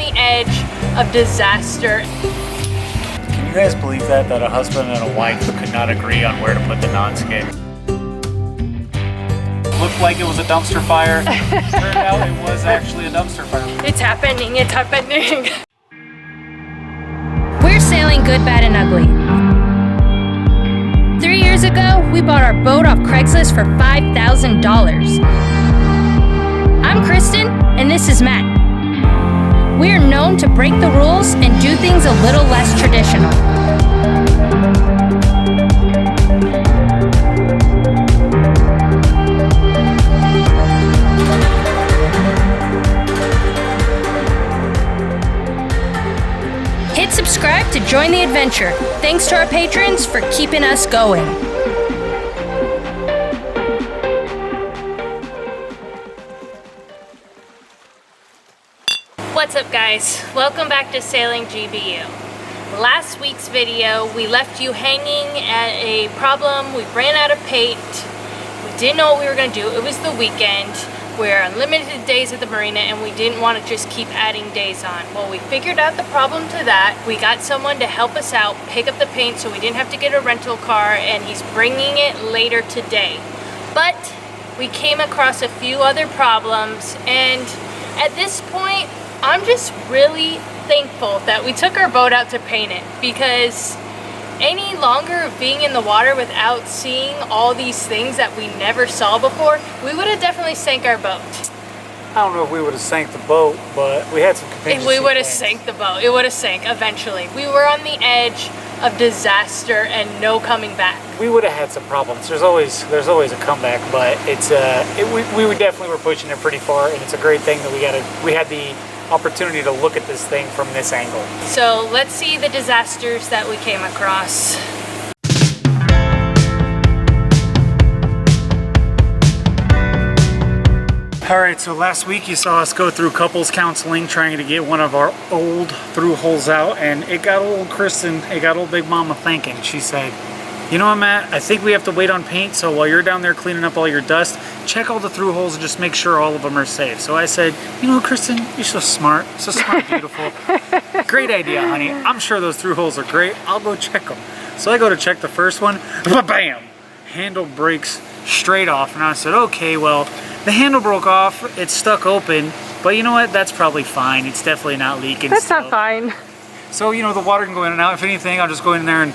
the edge of disaster. Can you guys believe that a husband and a wife could not agree on where to put the non-skid? Looked like it was a dumpster fire. Turned out it was actually a dumpster fire. It's happening, it's happening. We're sailing good, bad, and ugly. 3 years ago, we bought our boat off Craigslist for $5,000. I'm Kristen, and this is Matt. We are known to break the rules and do things a little less traditional. Hit subscribe to join the adventure. Thanks to our patrons for keeping us going. What's up, guys? Welcome back to Sailing GBU. Last week's video, we left you hanging at a problem. We ran out of paint. We didn't know what we were going to do. It was the weekend. We're on limited days at the marina and we didn't want to just keep adding days on. Well, we figured out the problem to that. We got someone to help us out, pick up the paint so we didn't have to get a rental car, and he's bringing it later today. But we came across a few other problems, and at this point, I'm just really thankful that we took our boat out to paint it, because any longer of being in the water without seeing all these things that we never saw before, we would have definitely sank our boat. I don't know if we would have sank the boat, but we had some contingency If we would have plans. sank the boat, it would have sank eventually. We were on the edge of disaster and no coming back. We would have had some problems. There's always a comeback, but it's we definitely were pushing it pretty far, and it's a great thing that we had the opportunity to look at this thing from this angle. So let's see the disasters that we came across. Alright, so last week you saw us go through couples counseling trying to get one of our old through holes out, and it got old Kristen, it got old Big Mama thinking. She said, you know what, Matt, I think we have to wait on paint, so while you're down there cleaning up all your dust, check all the through holes and just make sure all of them are safe. So I said, you know, Kristen, you're so smart, beautiful. Great idea, honey. I'm sure those through holes are great. I'll go check them. So I go to check the first one, bam! Handle breaks straight off, and I said, okay, well, the handle broke off, it's stuck open, but you know what, that's probably fine. It's definitely not leaking. That's not fine. So, you know, the water can go in and out. If anything, I'll just go in there and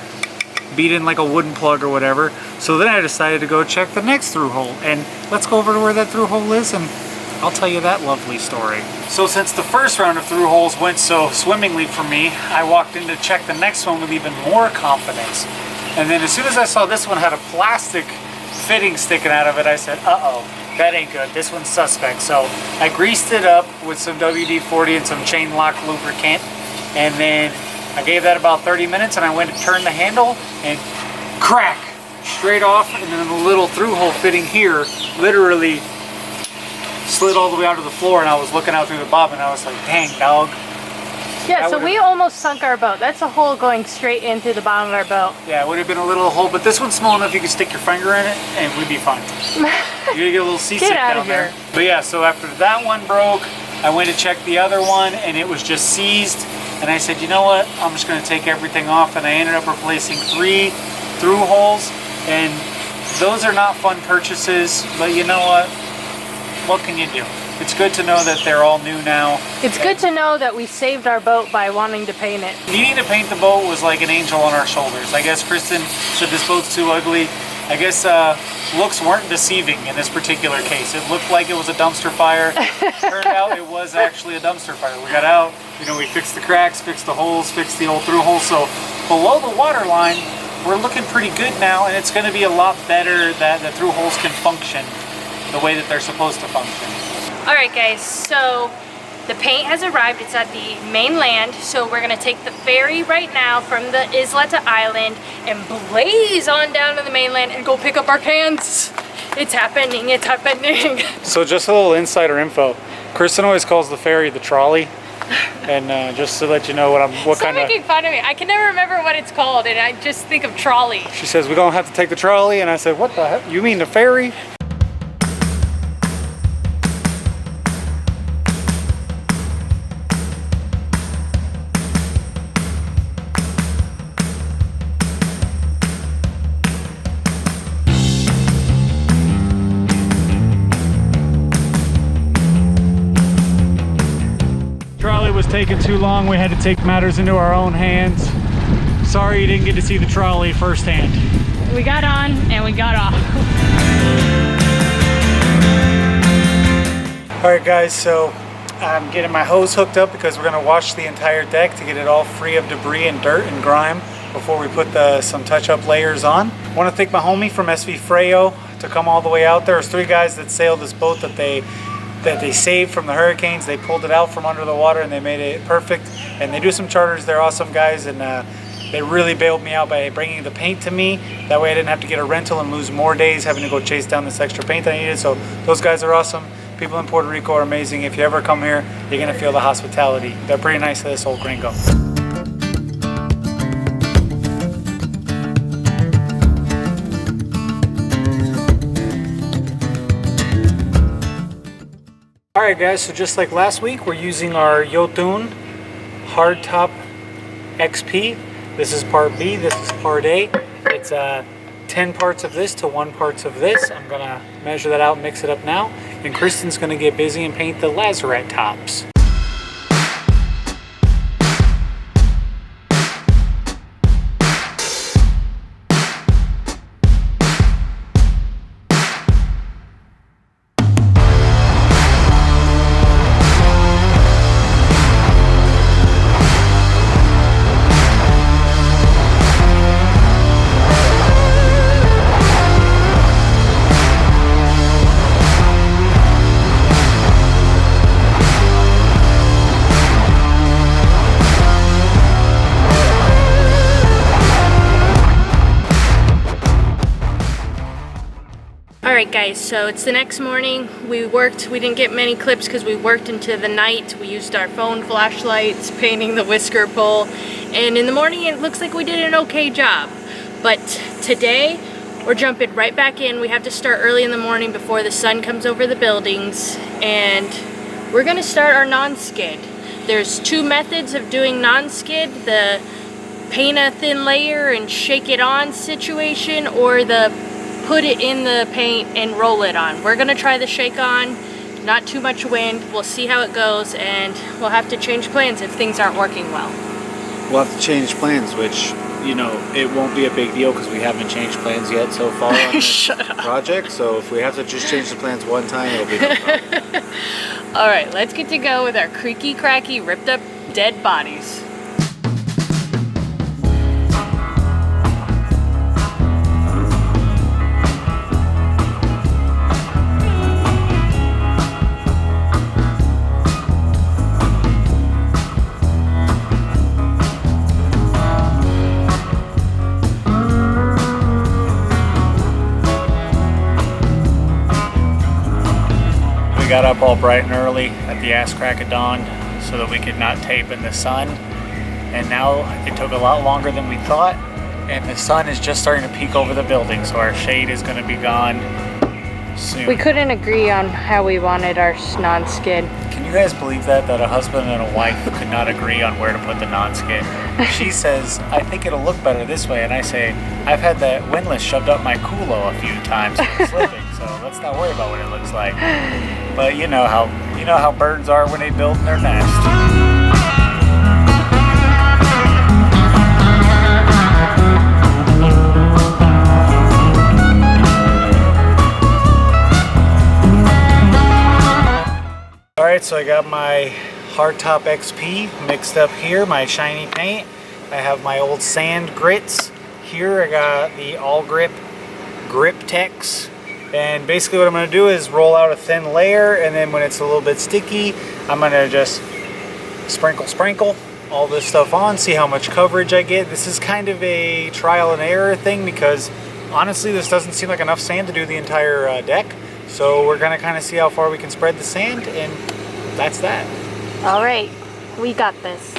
beat in like a wooden plug or whatever. So then I decided to go check the next through hole, and let's go over to where that through hole is and I'll tell you that lovely story. So since the first round of through holes went so swimmingly for me, I walked in to check the next one with even more confidence. And then as soon as I saw this one had a plastic fitting sticking out of it, I said, uh-oh, that ain't good. This one's suspect. So I greased it up with some WD-40 and some chain lock lubricant, and then I gave that about 30 minutes, and I went to turn the handle and crack, straight off, and then the little through hole fitting here literally slid all the way out to the floor, and I was looking out through the bob and I was like, dang, dog. Yeah, so we almost sunk our boat. That's a hole going straight into the bottom of our boat. Yeah, it would have been a little hole, but this one's small enough you could stick your finger in it and we'd be fine. You're gonna get a little seasick down there. But yeah, so after that one broke, I went to check the other one and it was just seized. And I said, you know what, I'm just gonna take everything off, and I ended up replacing 3 through holes, and those are not fun purchases, but you know what can you do? It's good to know that they're all new now. It's good to know that we saved our boat by wanting to paint it. Needing to paint the boat was like an angel on our shoulders. I guess Kristen said this boat's too ugly. I guess looks weren't deceiving in this particular case. It looked like it was a dumpster fire. Turned out it was actually a dumpster fire. We got out, you know, we fixed the cracks, fixed the holes, fixed the old through holes. So below the water line, we're looking pretty good now, and it's going to be a lot better that the through holes can function the way that they're supposed to function. All right, guys, so the paint has arrived. It's at the mainland, so we're gonna take the ferry right now from the Isleta Island and blaze on down to the mainland and go pick up our cans. It's happening, it's happening. So just a little insider info. Kristen always calls the ferry the trolley. And just to let you know what Stop making fun of me. I can never remember what it's called, and I just think of trolley. She says, we're gonna have to take the trolley, and I said, what the heck? You mean the ferry? taking too long. We had to take matters into our own hands. Sorry you didn't get to see the trolley firsthand. We got on and we got off. All right guys, so I'm getting my hose hooked up because we're gonna wash the entire deck to get it all free of debris and dirt and grime before we put some touch-up layers on. I want to thank my homie from SV Freo to come all the way out there. There's 3 guys that sailed this boat that they saved from the hurricanes. They pulled it out from under the water and they made it perfect. And they do some charters. They're awesome guys, and they really bailed me out by bringing the paint to me. That way I didn't have to get a rental and lose more days having to go chase down this extra paint that I needed. So those guys are awesome. People in Puerto Rico are amazing. If you ever come here, you're gonna feel the hospitality. They're pretty nice to this old gringo. Alright guys, so just like last week, we're using our Yotun hardtop XP. This is part B, this is part A. It's 10 parts of this to 1 parts of this. I'm gonna measure that out and mix it up now. And Kristen's gonna get busy and paint the lazarette tops. Alright guys, so it's the next morning. We didn't get many clips because we worked into the night. We used our phone flashlights, painting the whisker pole, and in the morning it looks like we did an okay job. But today, we're jumping right back in. We have to start early in the morning before the sun comes over the buildings, and we're gonna start our non-skid. There's 2 methods of doing non-skid: the paint a thin layer and shake it on situation, or the put it in the paint and roll it on. We're gonna try the shake on, not too much wind. We'll see how it goes, and we'll have to change plans if things aren't working well. We'll have to change plans, which, you know, it won't be a big deal because we haven't changed plans yet so far on this project. So if we have to just change the plans one time, it'll be no problem. All right, let's get to go with our creaky, cracky, ripped up dead bodies. We got up all bright and early at the ass crack of dawn so that we could not tape in the sun, and now it took a lot longer than we thought, and the sun is just starting to peek over the building, so our shade is going to be gone soon. We couldn't agree on how we wanted our non-skid. Can you guys believe that a husband and a wife could not agree on where to put the non-skid? She says, I think it'll look better this way, and I say, I've had that windlass shoved up my culo a few times and it's slipping, so let's not worry about what it looks like. But you know how birds are when they build their nest. Alright, so I got my hardtop XP mixed up here, my shiny paint. I have my old sand grits. Here I got the All Grip Tex. And basically what I'm going to do is roll out a thin layer, and then when it's a little bit sticky, I'm going to just sprinkle all this stuff on, see how much coverage I get. This is kind of a trial and error thing because honestly this doesn't seem like enough sand to do the entire deck. So we're going to kind of see how far we can spread the sand, and that's that. All right, we got this.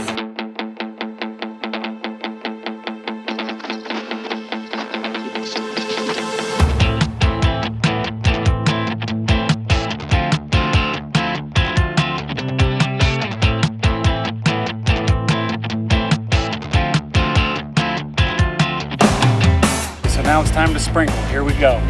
So now it's time to sprinkle. Here we go.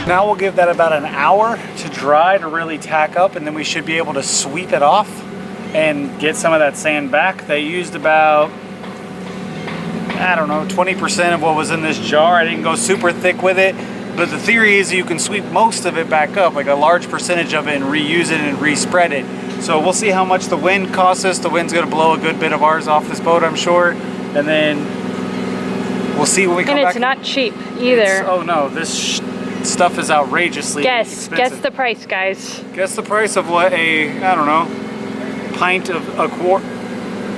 Now we'll give that about an hour to dry to really tack up, and then we should be able to sweep it off and get some of that sand back. They used about, I don't know, 20% of what was in this jar. I didn't go super thick with it, but the theory is you can sweep most of it back up, like a large percentage of it, and reuse it and respread it. So we'll see how much the wind costs us. The wind's gonna blow a good bit of ours off this boat, I'm sure. And then we'll see when we come back. And it's not cheap either. Oh no, this stuff is outrageously expensive. Guess the price, guys. Guess the price of what a, I don't know, pint of a quart,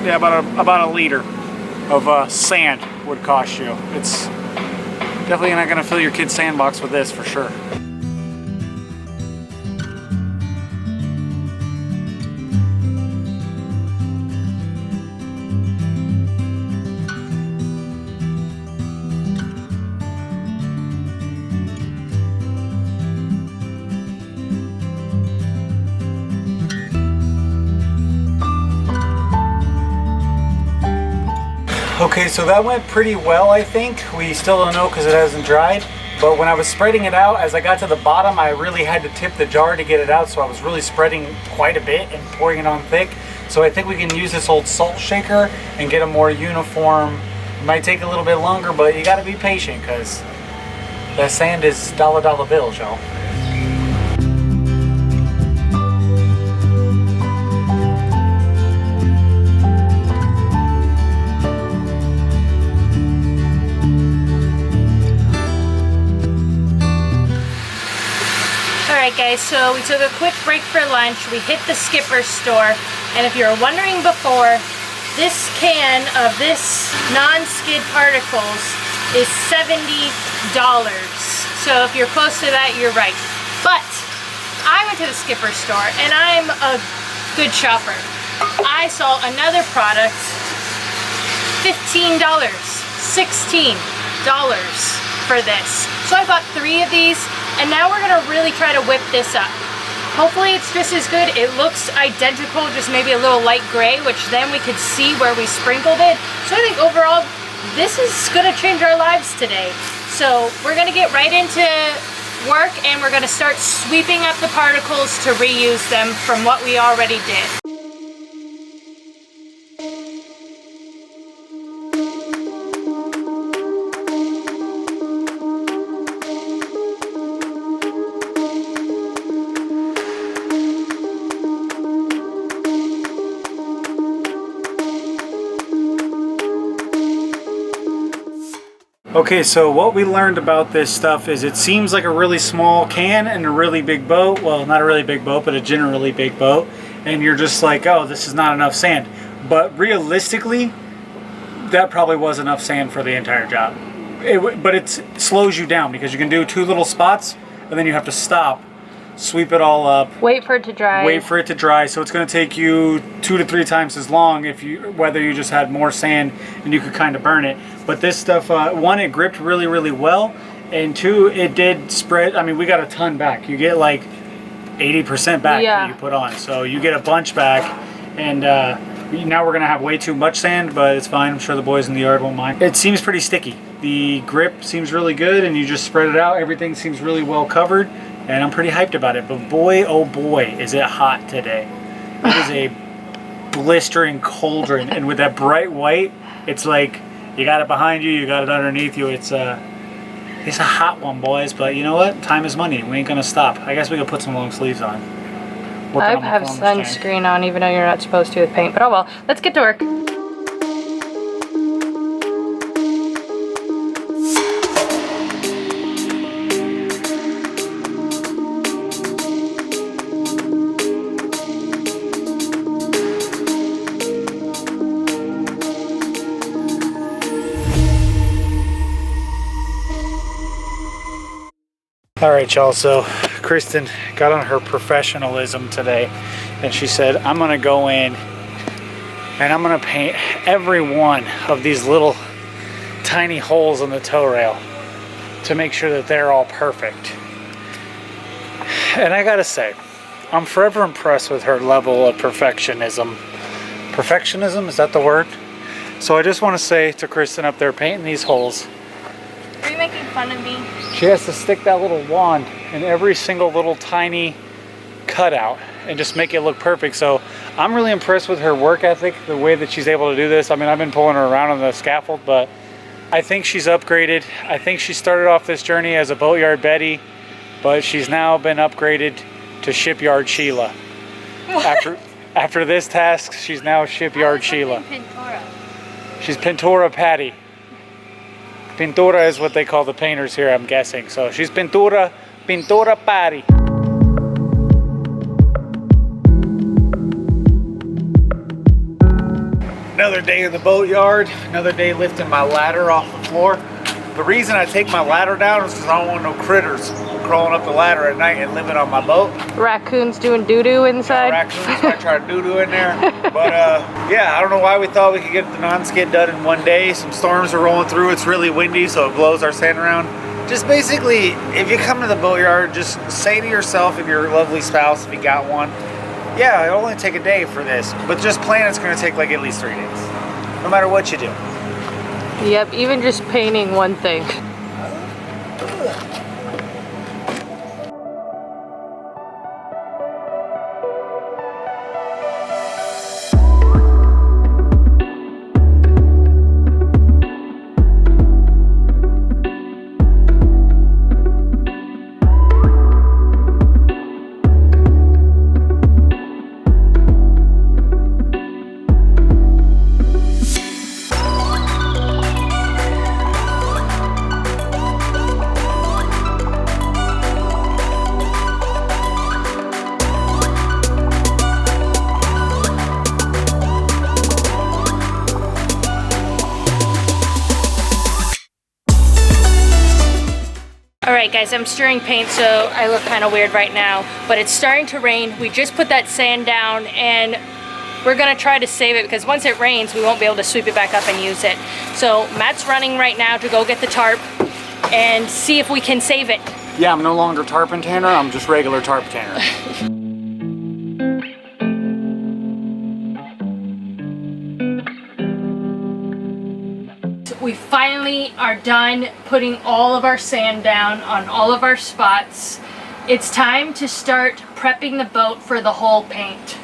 yeah, about a liter of sand would cost you. It's definitely not gonna fill your kid's sandbox with this for sure. Okay, so that went pretty well, I think. We still don't know because it hasn't dried. But when I was spreading it out, as I got to the bottom, I really had to tip the jar to get it out. So I was really spreading quite a bit and pouring it on thick. So I think we can use this old salt shaker and get a more uniform. It might take a little bit longer, but you gotta be patient because that sand is dollar bills, y'all. Alright guys, so we took a quick break for lunch. We hit the Skipper store, and if you were wondering before, this can of this non-skid particles is $70. So if you're close to that, you're right. But I went to the Skipper store, and I'm a good shopper. I saw another product, $15, $16 for this. So I bought 3 of these. And now we're gonna really try to whip this up. Hopefully it's just as good. It looks identical, just maybe a little light gray, which then we could see where we sprinkled it. So I think overall, this is gonna change our lives today. So we're gonna get right into work, and we're gonna start sweeping up the particles to reuse them from what we already did. Okay, so what we learned about this stuff is it seems like a really small can in a really big boat. Well, not a really big boat, but a generally big boat. And you're just like, oh, this is not enough sand. But realistically, that probably was enough sand for the entire job. But it slows you down because you can do 2 little spots and then you have to stop, sweep it all up. Wait for it to dry. Wait for it to dry. So it's going to take you 2 to 3 times as long whether you just had more sand and you could kind of burn it. But this stuff, 1, it gripped really, really well, and 2, it did spread. I mean, we got a ton back. You get like 80% back that you put on. So you get a bunch back, and now we're going to have way too much sand, but it's fine. I'm sure the boys in the yard won't mind. It seems pretty sticky. The grip seems really good, and you just spread it out. Everything seems really well covered, and I'm pretty hyped about it. But boy, oh boy, is it hot today. It is a blistering cauldron, and with that bright white, it's like you got it behind you, you got it underneath you. It's a hot one, boys, but you know what? Time is money. We ain't gonna stop. I guess we could put some long sleeves on. I have sunscreen on, even though you're not supposed to with paint, but oh well. Let's get to work. All right, y'all, so Kristen got on her professionalism today, and she said, I'm gonna go in and I'm gonna paint every one of these little tiny holes in the tow rail to make sure that they're all perfect. And I gotta say, I'm forever impressed with her level of perfectionism. Perfectionism, is that the word? So I just want to say to Kristen up there painting these holes, Are you making fun of me? she has to stick that little wand in every single little tiny cutout and just make it look perfect. So I'm really impressed with her work ethic, the way that she's able to do this. I mean, I've been pulling her around on the scaffold, but I think she's upgraded. I think she started off this journey as a boatyard Betty, but she's now been upgraded to shipyard Sheila. After this task, she's now shipyard Sheila. Pintura. She's Pintura Patty. Pintura is what they call the painters here, I'm guessing. So she's Pintura Patty. Another day in the boatyard, another day lifting my ladder off the floor. The reason I take my ladder down is because I don't want no critters crawling up the ladder at night and living on my boat. Raccoons doing doo-doo inside. Raccoons might try to doo-doo in there. But yeah, I don't know why we thought we could get the non-skid done in one day. Some storms are rolling through. It's really windy, so it blows our sand around. Just basically, if you come to the boatyard, just say to yourself and your lovely spouse, if you got one, yeah, it'll only take a day for this, but just plan it's going to take like at least 3 days, no matter what you do. Yep, even just painting one thing. Alright guys, I'm stirring paint, so I look kind of weird right now, but it's starting to rain. We just put that sand down and we're going to try to save it because once it rains, we won't be able to sweep it back up and use it. So Matt's running right now to go get the tarp and see if we can save it. Yeah, I'm no longer tarping tanner, I'm just regular tarp tanner. We finally are done putting all of our sand down on all of our spots. It's time to start prepping the boat for the hull paint.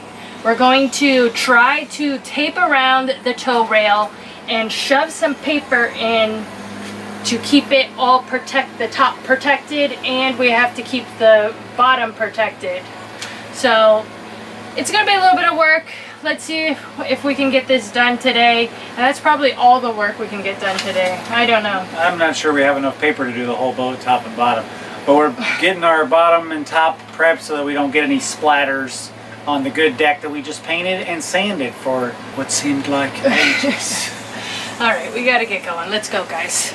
We're going to try to tape around the tow rail and shove some paper in to keep it all the top protected, and we have to keep the bottom protected. So it's gonna be a little bit of work. Let's see if we can get this done today. And that's probably all the work we can get done today. I don't know. I'm not sure we have enough paper to do the whole boat, top and bottom. But we're getting our bottom and top prepped so that we don't get any splatters on the good deck that we just painted and sanded for what seemed like ages. All right, we gotta get going. Let's go, guys.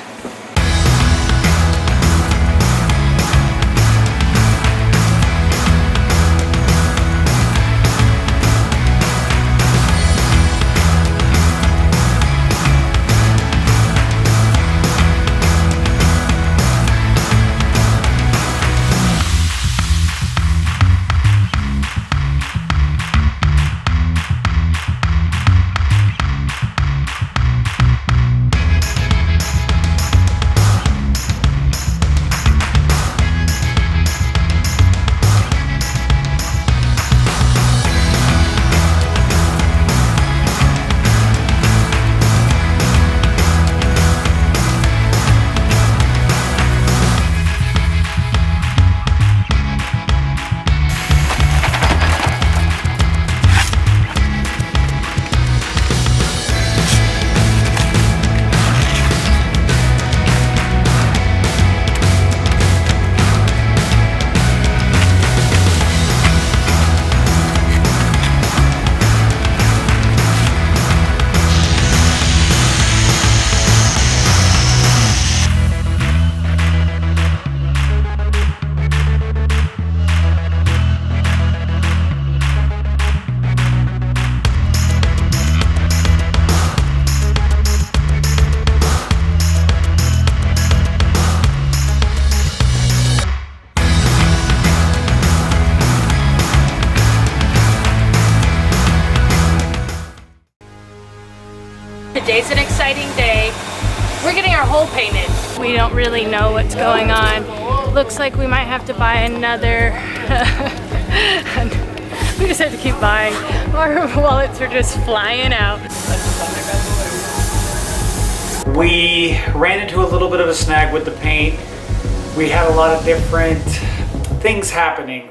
Today's an exciting day. We're getting our hull painted. We don't really know what's going on. Looks like we might have to buy another. We just have to keep buying. Our wallets are just flying out. We ran into a little bit of a snag with the paint. We had a lot of different things happening.